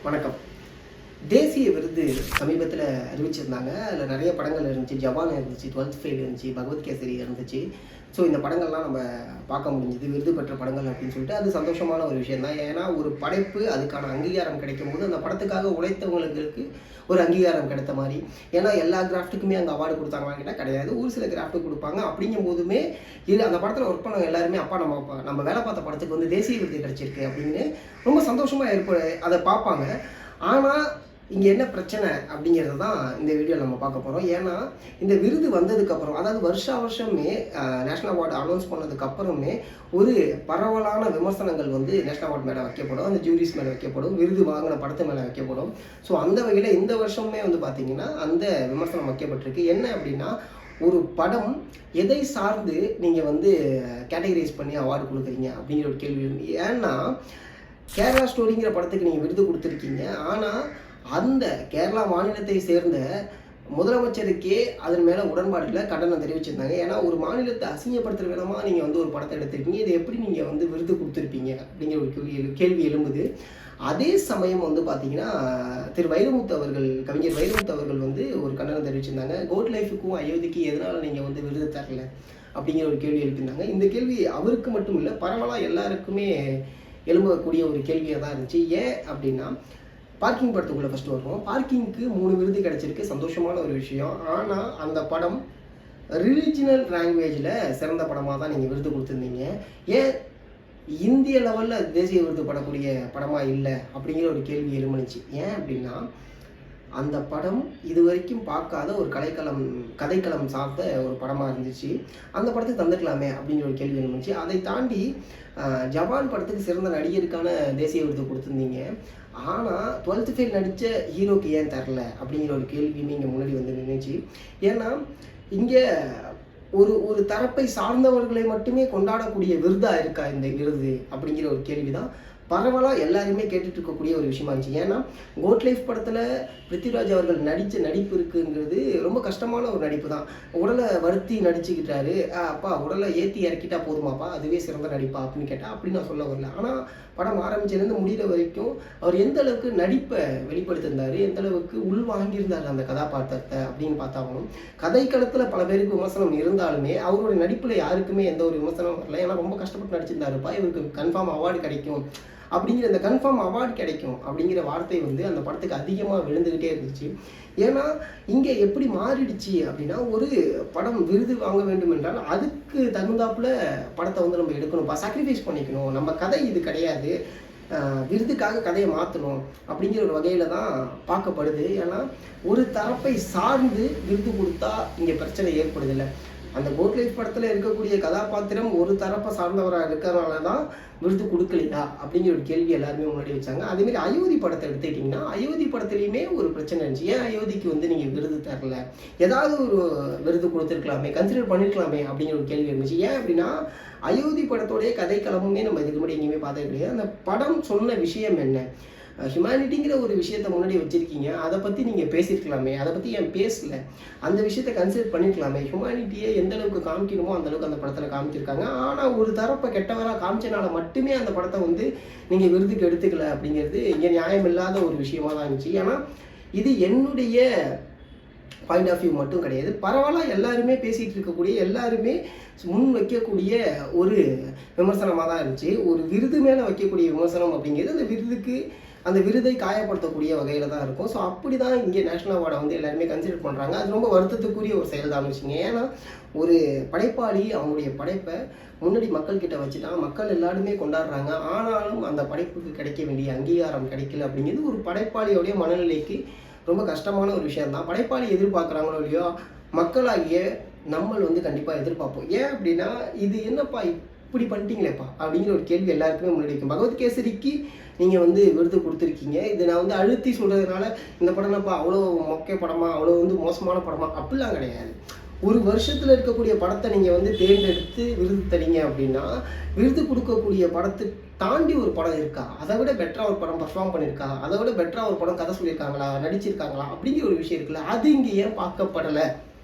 வணக்கம். தேசிய விருது சமீபத்தில் அறிவிச்சிருந்தாங்க. அதில் நிறைய படங்கள் இருந்துச்சு. ஜவான் இருந்துச்சு, 12th ஃபெயில் இருந்துச்சு, பகவத் கேசரி இருந்துச்சு. ஸோ இந்த படங்கள்லாம் நம்ம பார்க்க முடிஞ்சுது. விருது பெற்ற படங்கள் அப்படின்னு சொல்லிட்டு அது சந்தோஷமான ஒரு விஷயம் தான். ஏன்னா ஒரு படைப்பு அதுக்கான அங்கீகாரம் கிடைக்கும் போது அந்த படத்துக்காக உழைத்தவங்களுக்கு ஒரு அங்கீகாரம் கிடைத்த மாதிரி. ஏன்னா எல்லா கிராஃப்ட்டுக்குமே அங்கே அவார்டு கொடுத்தாங்களான்னு கேட்டால் கிடையாது. ஒரு சில கிராஃப்ட்டு கொடுப்பாங்க. அப்படிங்கும் போதுமே இது அந்த படத்தில் ஒர்க் பண்ணவங்க எல்லாருமே அப்பா நம்ம வேலை பார்த்த படத்துக்கு வந்து தேசிய விருது கிடைச்சிருக்கு அப்படின்னு ரொம்ப சந்தோஷமாக அதை பார்ப்பாங்க. ஆனால் இங்கே என்ன பிரச்சனை அப்படிங்கிறது தான் இந்த வீடியோ நம்ம பார்க்க போகிறோம். ஏன்னா இந்த விருது வந்ததுக்கப்புறம், அதாவது வருஷமே நேஷ்னல் அவார்டு அனௌன்ஸ் பண்ணதுக்கப்புறமே ஒரு பரவலான விமர்சனங்கள் வந்து நேஷ்னல் அவார்டு மேலே வைக்கப்படும், அந்த ஜூரிஸ் மேலே வைக்கப்படும், விருது வாங்கின படத்து மேலே வைக்கப்படும். ஸோ அந்த வகையில் இந்த வருஷமே வந்து பார்த்திங்கன்னா அந்த விமர்சனம் வைக்கப்பட்டிருக்கு. என்ன அப்படின்னா, ஒரு படம் எதை சார்ந்து நீங்கள் வந்து கேட்டகரைஸ் பண்ணி அவார்டு கொடுக்குறீங்க அப்படிங்கிற ஒரு கேள்வி. ஏன்னா கேரளா ஸ்டோரிங்கிற படத்துக்கு நீங்கள் விருது கொடுத்துருக்கீங்க. ஆனால் அந்த கேரளா மாநிலத்தை சேர்ந்த முதலமைச்சருக்கே அதன் மேலே உடன்பாடு இல்லை, கண்டனம் தெரிவிச்சிருந்தாங்க. ஏன்னா ஒரு மாநிலத்தை அசிங்கப்படுத்துகிற விதமாக நீங்கள் வந்து ஒரு படத்தை எடுத்திருக்கீங்க, இதை எப்படி நீங்கள் வந்து விருது கொடுத்துருப்பீங்க அப்படிங்கிற ஒரு கேள்வி எழும்புது. அதே சமயம் வந்து பார்த்தீங்கன்னா கவிஞர் வைரமுத்து அவர்கள் வந்து ஒரு கண்டனம் தெரிவிச்சிருந்தாங்க. கோட் லைஃபுக்கும் அயோத்திக்கும் எதனால் நீங்கள் வந்து விருது தரல அப்படிங்கிற ஒரு கேள்வி எழுப்பியிருந்தாங்க. இந்த கேள்வி அவருக்கு மட்டும் இல்லை, பரவலாக எல்லாருக்குமே எழும்பக்கூடிய ஒரு கேள்வியாக தான் இருந்துச்சு. ஏன் அப்படின்னா, பார்க்கிங் படத்துக்குள்ளே ஃபஸ்ட்டு வருவோம். பார்க்கிங்க்கு 3 விருது கிடச்சிருக்கு, சந்தோஷமான ஒரு விஷயம். ஆனால் அந்த படம் ரிலிஜினல் லாங்குவேஜில் சிறந்த படமாக தான் நீங்கள் விருது கொடுத்துருந்தீங்க. ஏன் இந்திய லெவலில் தேசிய விருது படக்கூடிய படமாக இல்லை அப்படிங்கிற ஒரு கேள்வி எழுமணிச்சு. ஏன் அப்படின்னா, அந்த படம் இது வரைக்கும் பார்க்காத ஒரு கதைக்களம் சார்ந்த ஒரு படமாக இருந்துச்சு. அந்த படத்துக்கு தந்துக்கலாமே அப்படிங்கிற ஒரு கேள்வி எழுந்துச்சு. அதை தாண்டி ஜவான் படத்துக்கு சிறந்த நடிகருக்கான தேசிய விருது கொடுத்துருந்தீங்க. ஆனால் 12th ஃபெயில் நடித்த ஹீரோக்கு ஏன் தரல அப்படிங்கிற ஒரு கேள்வியுமே இங்கே முன்னாடி வந்து நின்றுச்சு. ஏன்னா இங்கே ஒரு தரப்பை சார்ந்தவர்களை மட்டுமே கொண்டாடக்கூடிய விருதாக இருக்கா இந்த விருது அப்படிங்கிற ஒரு கேள்வி தான் பரவலாக எல்லாருமே கேட்டுட்டு இருக்கக்கூடிய ஒரு விஷயமா இருந்துச்சு. ஏன்னா கோட் லைஃப் படத்தில் பிருத்திவிராஜ் அவர்கள் நடித்த நடிப்பு இருக்குங்கிறது ரொம்ப கஷ்டமான ஒரு நடிப்பு தான். உடலை வருத்தி நடிச்சுக்கிட்டாரு. அப்பா உடலை ஏற்றி இறக்கிட்டா போதுமாப்பா, அதுவே சிறந்த நடிப்பா அப்படின்னு கேட்டால் அப்படி நான் சொல்ல வரல. ஆனால் படம் ஆரம்பிச்சிலேருந்து முடிகிற வரைக்கும் அவர் எந்த அளவுக்கு நடிப்பை வெளிப்படுத்தியிருந்தார், எந்த அளவுக்கு உள்வாங்கியிருந்தார் அந்த கதாபாத்திரத்தை அப்படின்னு பார்த்தாகணும். கதைக்களத்தில் பல பேருக்கு விமர்சனம் இருந்தாலுமே அவருடைய நடிப்பில் யாருக்குமே எந்த ஒரு விமர்சனமும் வரல. ஏன்னா ரொம்ப கஷ்டப்பட்டு நடிச்சிருந்தாருப்பா, இவருக்கு கன்ஃபார்ம் அவார்டு கிடைக்கும் அப்படிங்கிற இந்த கன்ஃபார்ம் அவார்டு கிடைக்கும் அப்படிங்கிற வார்த்தை வந்து அந்த படத்துக்கு அதிகமாக விழுந்துக்கிட்டே இருந்துச்சு. ஏன்னா இங்கே எப்படி மாறிடுச்சு அப்படின்னா, ஒரு படம் விருது வாங்க வேண்டும் என்றால் அதுக்கு தகுந்தாப்புல படத்தை வந்து நம்ம எடுக்கணும்ப்பா, சாக்ரிஃபைஸ் பண்ணிக்கணும், நம்ம கதை இது கிடையாது, விருதுக்காக கதையை மாற்றணும் அப்படிங்கிற ஒரு வகையில் தான் பார்க்கப்படுது. ஏன்னா ஒரு தரப்பை சார்ந்து விருது கொடுத்தா இங்கே பிரச்சனை ஏற்படுதில்லை. அந்த கோட் லைஃப் படத்தில் இருக்கக்கூடிய கதாபாத்திரம் ஒரு தரப்பை சார்ந்தவராக இருக்கிறதுனால தான் விருது கொடுக்கலையா அப்படிங்கிற ஒரு கேள்வி எல்லாருமே முன்னாடி வச்சாங்க. அதேமாரி அயோத்தி படத்தை எடுத்துக்கிட்டிங்கன்னா, அயோத்தி படத்துலையுமே ஒரு பிரச்சனை இருந்துச்சு. ஏன் அயோத்திக்கு வந்து நீங்கள் விருது தரல, ஏதாவது ஒரு விருது கொடுத்துருக்கலாமே, கன்சிடர் பண்ணியிருக்கலாமே அப்படிங்கிற ஒரு கேள்வி இருந்துச்சு. ஏன் அப்படின்னா, அயோத்தி படத்தோடைய கதைக்களமுமே நம்ம இதுக்கு முன்னாடி எங்கேயுமே பார்த்தது கிடையாது. அந்த படம் சொன்ன விஷயம் என்ன, ஹியூமனிட்டிங்கிற ஒரு விஷயத்தை முன்னாடி வச்சுருக்கீங்க, அதை பற்றி நீங்கள் பேசியிருக்கலாமே, அதை பற்றி ஏன் பேசலை, அந்த விஷயத்தை கன்சிடர் பண்ணியிருக்கலாமே. ஹியூமனிட்டியை எந்த அளவுக்கு காமிக்கணுமோ அந்த அளவுக்கு அந்த படத்தில் காமிச்சிருக்காங்க. ஆனால் ஒரு தரப்பை கெட்டவராக காமிச்சனால மட்டுமே அந்த படத்தை வந்து நீங்கள் விருதுக்கு எடுத்துக்கல அப்படிங்கிறது இங்கே நியாயம் இல்லாத ஒரு விஷயமா தான் இருந்துச்சு. ஏன்னா இது என்னுடைய பாயிண்ட் ஆஃப் வியூ மட்டும் கிடையாது, பரவலாக எல்லாருமே பேசிகிட்டு இருக்கக்கூடிய, எல்லாருமே முன் வைக்கக்கூடிய ஒரு விமர்சனமாக தான் இருந்துச்சு. ஒரு விருது மேலே வைக்கக்கூடிய விமர்சனம் அப்படிங்கிறது அந்த விருதை காயப்படுத்தக்கூடிய வகையில் தான் இருக்கும். ஸோ அப்படி தான் இங்கே நேஷ்னல் அவார்டை வந்து எல்லாருமே கன்சிடர் பண்ணுறாங்க. அது ரொம்ப வருத்தத்துக்குரிய ஒரு செயல் தான் வச்சுங்க. ஏன்னா ஒரு படைப்பாளி அவங்களுடைய படைப்பை முன்னாடி மக்கள்கிட்ட வச்சுட்டான், மக்கள் எல்லாருமே கொண்டாடுறாங்க. ஆனாலும் அந்த படைப்புக்கு கிடைக்க வேண்டிய அங்கீகாரம் கிடைக்கல அப்படிங்கிறது ஒரு படைப்பாளியோடைய மனநிலைக்கு ரொம்ப கஷ்டமான ஒரு விஷயம் தான். படைப்பாளி எதிர்பார்க்குறாங்களோ இல்லையோ, மக்களாகிய நம்ம வந்து கண்டிப்பாக எதிர்பார்ப்போம். ஏன் அப்படின்னா, இது என்னப்பா இப்படி பண்ணிட்டீங்களேப்பா அப்படிங்கிற ஒரு கேள்வி எல்லாருக்குமே முன்னாடி இருக்கும். பகவத் கேசரிக்கு நீங்கள் வந்து விருது கொடுத்துருக்கீங்க. இது நான் வந்து அழுத்தி சொல்கிறதுனால இந்த படம்ப்பா அவ்வளோ மொக்கை படமா, அவ்வளோ வந்து மோசமான படமா அப்படிலாம் கிடையாது. ஒரு வருஷத்தில் இருக்கக்கூடிய படத்தை நீங்கள் வந்து தேர்ந்தெடுத்து விருது தரீங்க அப்படின்னா, விருது கொடுக்கக்கூடிய படத்தை தாண்டி ஒரு படம் இருக்கா, அதை விட பெட்டராக ஒரு படம் பர்ஃபார்ம் பண்ணியிருக்கா, அதை விட பெட்டராக ஒரு படம் கதை சொல்லியிருக்காங்களா, நடிச்சிருக்காங்களா அப்படிங்கிற ஒரு விஷயம் இருக்குல்ல, அது இங்கே ஏன் பார்க்கப்படலை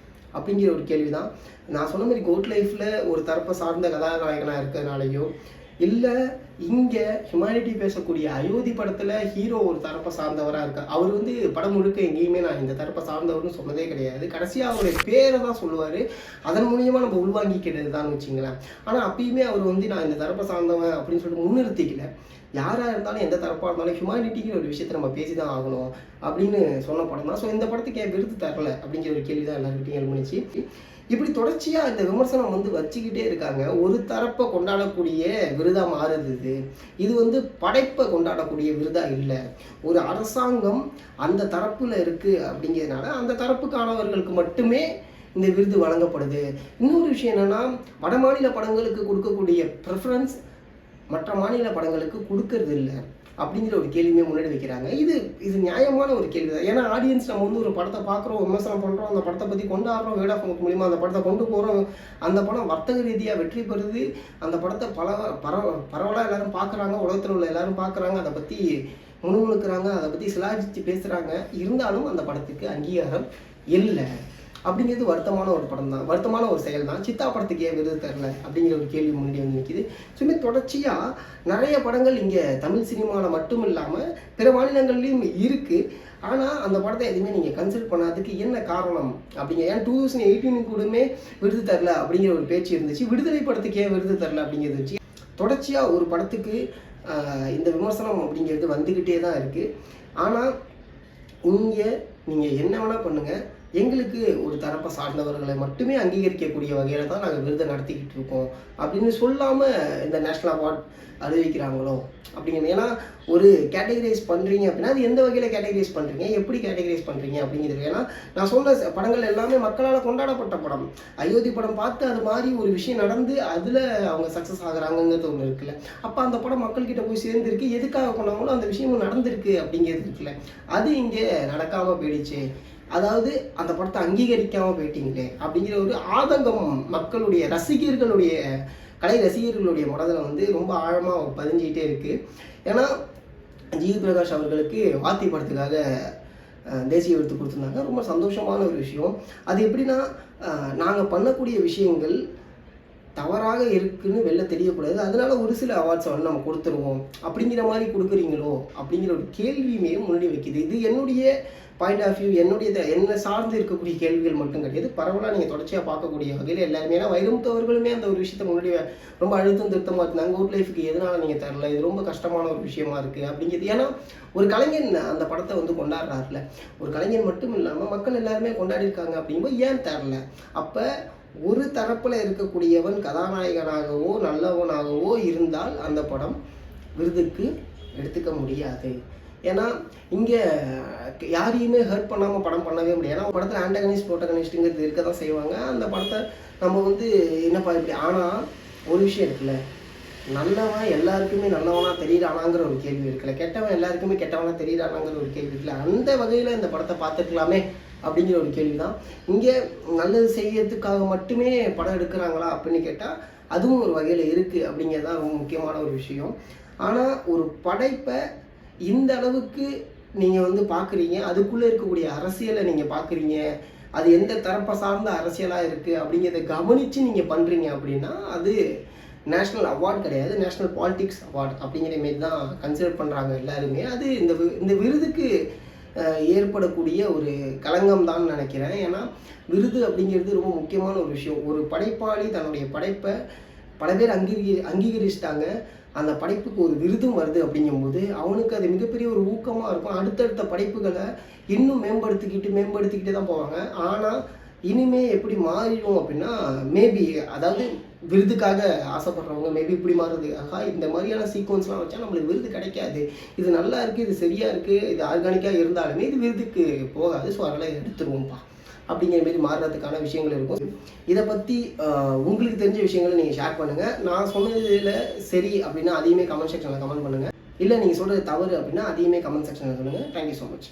அப்படிங்கிற ஒரு கேள்வி தான். நான் சொன்ன மாதிரி கோட் லைஃப்பில் ஒரு தரப்பை சார்ந்த கதாநாயகனாக இருக்கிறதுனாலையோ, இல்லை இங்கே ஹியூமனிட்டி பேசக்கூடிய அயோத்தி படத்தில் ஹீரோ ஒரு தரப்பை சார்ந்தவராக இருக்கா. அவர் வந்து படம் முழுக்க எங்கேயுமே நான் இந்த தரப்பை சார்ந்தவர்னு சொன்னதே கிடையாது. கடைசியாக அவருடைய பேரை தான் சொல்லுவார். அதன் மூலியமாக நம்ம உள்வாங்கிக்கிறது தான் வச்சுங்களேன். ஆனால் அப்பயுமே அவர் வந்து நான் இந்த தரப்பை சார்ந்தவன் அப்படின்னு சொல்லிட்டு முன்னிறுத்திக்கல. யாராக இருந்தாலும் எந்த தரப்பாக இருந்தாலும் ஹியூமனிட்டிக்கு ஒரு விஷயத்தை நம்ம பேசி தான் ஆகணும் அப்படின்னு சொன்ன படம் தான். ஸோ இந்த படத்துக்கு ஏன் விருது தரல அப்படிங்கிற ஒரு கேள்வி தான் எல்லாருக்கிட்டையும் எழுந்துச்சு. இப்படி தொடர்ச்சியாக இந்த விமர்சனம் வந்து வச்சுக்கிட்டே இருக்காங்க. ஒரு தரப்பை கொண்டாடக்கூடிய விருதாக மாறுது. இது வந்து படைப்பை கொண்டாடக்கூடிய விருதாக இல்லை. ஒரு அரசாங்கம் அந்த தரப்பில் இருக்குது அப்படிங்கிறதுனால அந்த தரப்புக்கானவர்களுக்கு மட்டுமே இந்த விருது வழங்கப்படுது. இன்னொரு விஷயம் என்னென்னா, வட மாநில படங்களுக்கு கொடுக்கக்கூடிய ப்ரிஃபரன்ஸ் மற்ற மாநில படங்களுக்கு கொடுக்கறது இல்லை அப்படிங்கிற ஒரு கேள்வியுமே முன்னாடி வைக்கிறாங்க. இது நியாயமான ஒரு கேள்வி தான். ஏன்னா ஆடியன்ஸ் நம்ம வந்து ஒரு படத்தை பார்க்குறோம், விமர்சனம் பண்ணுறோம், அந்த படத்தை பற்றி கொண்டாடுறோம், வேர்ட் ஆஃப் மவுத் மூலிமா அந்த படத்தை கொண்டு போகிறோம். அந்த படம் வர்த்தக ரீதியாக வெற்றி பெறுது. அந்த படத்தை பரவலாக எல்லாரும் பார்க்குறாங்க, உலகத்தில் உள்ள எல்லாரும் பார்க்குறாங்க, அதை பற்றி முணுமுணுக்கிறாங்க, அதை பற்றி சிலாகிச்சு பேசுகிறாங்க. இருந்தாலும் அந்த படத்துக்கு அங்கீகாரம் இல்லை அப்படிங்கிறது வருத்தமான ஒரு படம் தான், வருத்தமான ஒரு செயல் தான். சித்தா படத்துக்கு ஏன் விருது தரல அப்படிங்கிற ஒரு கேள்வி முன்னாடி வந்து நிற்கிது. சும்மா தொடர்ச்சியாக நிறைய படங்கள் இங்கே தமிழ் சினிமாவில் மட்டும் இல்லாமல் பிற மாநிலங்கள்லேயும் இருக்குது. ஆனால் அந்த படத்தை எதுவுமே நீங்கள் கன்சிடர் பண்ணாததுக்கு என்ன காரணம் அப்படிங்கிற, ஏன் 2018 கூடமே விருது தரல அப்படிங்கிற ஒரு பேச்சு இருந்துச்சு. விடுதலை படத்துக்கு ஏன் விருது தரல அப்படிங்கிறது வச்சு தொடர்ச்சியாக ஒரு படத்துக்கு இந்த விமர்சனம் அப்படிங்கிறது வந்துக்கிட்டே தான் இருக்குது. ஆனால் இங்கே நீங்கள் என்ன வேணால் பண்ணுங்கள், எங்களுக்கு ஒரு தரப்பை சார்ந்தவர்களை மட்டுமே அங்கீகரிக்கக்கூடிய வகையில் தான் நாங்கள் விருதை நடத்திக்கிட்டு இருக்கோம் அப்படின்னு சொல்லாமல் இந்த நேஷ்னல் அவார்ட் அறிவிக்கிறாங்களோ அப்படிங்கிறது. ஏன்னா ஒரு கேட்டகரைஸ் பண்ணுறீங்க அப்படின்னா அது எந்த வகையில் கேட்டகரைஸ் பண்ணுறீங்க, எப்படி கேட்டகரைஸ் பண்ணுறீங்க அப்படிங்கிறது. ஏன்னா நான் சொன்ன படங்கள் எல்லாமே மக்களால் கொண்டாடப்பட்ட படம். அயோத்தி படம் பார்த்து அது மாதிரி ஒரு விஷயம் நடந்து அதில் அவங்க சக்ஸஸ் ஆகுறாங்கங்கிறது ஒன்று இருக்குல்ல. அப்போ அந்த படம் மக்கள்கிட்ட போய் சேர்ந்துருக்கு, எதுக்காக கொண்டாங்களோ அந்த விஷயமும் நடந்திருக்கு அப்படிங்கிறது இருக்குல்ல. அது இங்கே நடக்காமல் போயிடுச்சு. அதாவது அந்த படத்தை அங்கீகரிக்காமல் போயிட்டீங்களே அப்படிங்கிற ஒரு ஆதங்கம் மக்களுடைய ரசிகர்களுடைய கலை ரசிகர்களுடைய மனதில் வந்து ரொம்ப ஆழமாக பதிஞ்சிக்கிட்டே இருக்குது. ஏன்னா ஜிவி பிரகாஷ் அவர்களுக்கு வாத்தி படத்துக்காக தேசிய விருது கொடுத்துருந்தாங்க. ரொம்ப சந்தோஷமான ஒரு விஷயம். அது எப்படின்னா, நாங்கள் பண்ணக்கூடிய விஷயங்கள் தவறாக இருக்குன்னு வெளில தெரியக்கூடாது, அதனால ஒரு சில அவார்ட்ஸை வந்து நம்ம கொடுத்துருவோம் அப்படிங்கிற மாதிரி கொடுக்குறீங்களோ அப்படிங்கிற ஒரு கேள்வியுமே முன்னாடி வைக்குது. இது என்னுடைய பாயிண்ட் ஆஃப் வியூ, என்னை சார்ந்து இருக்கக்கூடிய கேள்விகள் மட்டும் கிடையாது. பரவலாக நீங்கள் தொடர்ச்சியாக பார்க்கக்கூடிய வகையில் எல்லாருமே, ஏன்னா வைரமுத்து அவர்களுமே அந்த ஒரு விஷயத்தை முன்னாடி ரொம்ப அழுத்தம் திருத்தமாக இருந்தாங்க. கோட் லைஃபுக்கு எதனால நீங்கள் தரல, இது ரொம்ப கஷ்டமான ஒரு விஷயமா இருக்குது அப்படிங்கிறது. ஏன்னா ஒரு கலைஞன் அந்த படத்தை வந்து கொண்டாடுறாருல, ஒரு கலைஞன் மட்டும் இல்லாமல் மக்கள் எல்லாருமே கொண்டாடிருக்காங்க அப்படிங்கும்போது ஏன் தரல? அப்போ ஒரு தரப்பில் இருக்கக்கூடியவன் கதாநாயகனாகவோ நல்லவனாகவோ இருந்தால் அந்த படம் விருதுக்கு எடுத்துக்க முடியாது. ஏன்னா இங்கே யாரையுமே ஹர்ட் பண்ணாமல் படம் பண்ணவே முடியாது. ஏன்னா படத்தில் ஆண்டகனிஸ்ட் ப்ரோட்டகனிஸ்ட்டுங்கிறது இருக்க தான் செய்வாங்க. அந்த படத்தை நம்ம வந்து என்னப்பா இப்படி. ஆனால் ஒரு விஷயம் இருக்குல்ல, நல்லவன் எல்லாருக்குமே நல்லவனாக தெரியிறானாங்கிற ஒரு கேள்வி இருக்குல்ல, கெட்டவன் எல்லாருக்குமே கெட்டவனாக தெரியிறானாங்கிற ஒரு கேள்வி இருக்குல்ல. அந்த வகையில் இந்த படத்தை பார்த்துக்கலாமே அப்படிங்கிற ஒரு கேள்வி தான். இங்கே நல்லது செய்யறதுக்காக மட்டுமே படம் எடுக்கிறாங்களா அப்படின்னு கேட்டால் அதுவும் ஒரு வகையில் இருக்குது அப்படிங்கிறது தான் ரொம்ப முக்கியமான ஒரு விஷயம். ஆனால் ஒரு படைப்பை இந்த அளவுக்கு நீங்கள் வந்து பார்க்குறீங்க, அதுக்குள்ளே இருக்கக்கூடிய அரசியலை நீங்கள் பார்க்குறீங்க, அது எந்த தரப்பை சார்ந்த அரசியலாக இருக்குது அப்படிங்கிறத கவனித்து நீங்கள் பண்ணுறீங்க அப்படின்னா அது நேஷ்னல் அவார்டு கிடையாது, நேஷ்னல் பாலிட்டிக்ஸ் அவார்டு அப்படிங்கிற மாரி தான் கன்சிடர் பண்ணுறாங்க எல்லாருமே. அது இந்த விருதுக்கு ஏற்படக்கூடிய ஒரு களங்கம் தான் நினைக்கிறேன். ஏன்னா விருது அப்படிங்கிறது ரொம்ப முக்கியமான ஒரு விஷயம். ஒரு படைப்பாளி தன்னுடைய படைப்பை பல பேர் அங்கீகரிச்சிட்டாங்க, அந்த படைப்புக்கு ஒரு விருதும் வருது அப்படிங்கும்போது அவனுக்கு அது மிகப்பெரிய ஒரு ஊக்கமாக இருக்கும். அடுத்தடுத்த படைப்புகளை இன்னும் மேம்படுத்திக்கிட்டே தான் போவாங்க. ஆனால் இனிமே எப்படி மாறிடும் அப்படின்னா, மேபி அதாவது விருதுக்காக ஆசைப்படுறவங்க மேபி இப்படி மாறுது, ஆகா இந்த மாதிரியான சீக்வன்ஸ்லாம் வச்சா நம்மளுக்கு விருது கிடைக்காது, இது நல்லா இருக்குது, இது சரியாக இருக்குது, இது ஆர்கானிக்காக இருந்தாலுமே இது விருதுக்கு போகாது, ஸோ அதெல்லாம் எடுத்துருவோம்ப்பா அப்படிங்கிற மாரி மாறுறதுக்கான விஷயங்கள் இருக்கும். இதை பற்றி உங்களுக்கு தெரிஞ்ச விஷயங்களை நீங்கள் ஷேர் பண்ணுங்கள். நான் சொன்னதில் சரி அப்படின்னா அதையுமே கமெண்ட் செக்ஷனில் கமெண்ட் பண்ணுங்கள். இல்லை நீங்கள் சொல்கிறது தவறு அப்படின்னா அதையுமே கமெண்ட் செக்ஷனில் சொல்லுங்கள். Thank you so much.